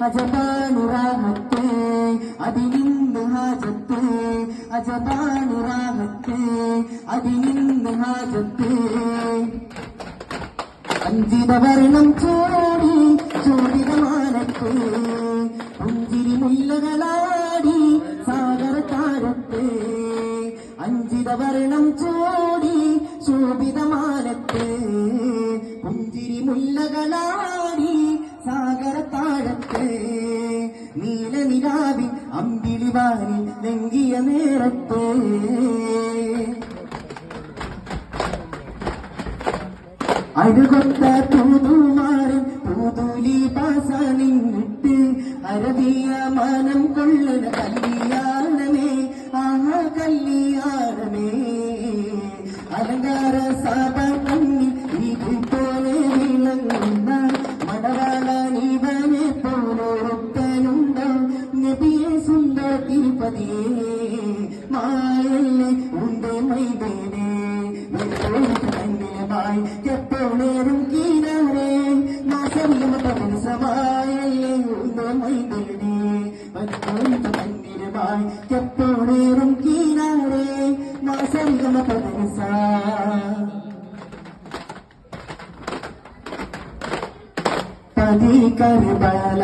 അജബാനുറാഹത്ത് അതിനിന്ന് ഹാജത്ത് അജബാനുറാഹത്ത് അതിനിന്ന് ഹാജത്ത് അഞ്ചിത വർണ്ണം ചോടി ചോടിതമാനത്ത് പുഞ്ചിരി മുല്ലകളാടി സാഗര താരത്ത് അഞ്ചിത വർണ്ണം ചോടി ശോഭിതമാനത്ത് പുഞ്ചിരി മുല്ലകളാടി സാഗര താഴത്ത് നീലനിലാവിൽ അമ്പിളി വാരി ലംഘിയ നേരത്ത് അഴുകൊത്ത തൂതുമാരൻ തൂതൂലി പാസാനിട്ട് അരബിയ മനം കൊള്ളുന്ന കല്യാണമേ ആഹാ കല്യാണമേ അലങ്കാര സാപ കണ്ണിൽ ഇത് പോലെ വിളങ്ങുന്ന മടവാള നീവനെ പോലൊരുത്തനുണ്ട് നബിയെ സുന്ദര തിരുപ്പതിയേ മായല്ലേ ഉണ്ട് മൈദേനേ ായി എപ്പോഴേറും കീഴേ മാസമായല്ലേ മൈതലേ പന്നിരമായി എപ്പോഴേറും കീഴേ മാസ പതി കരുബല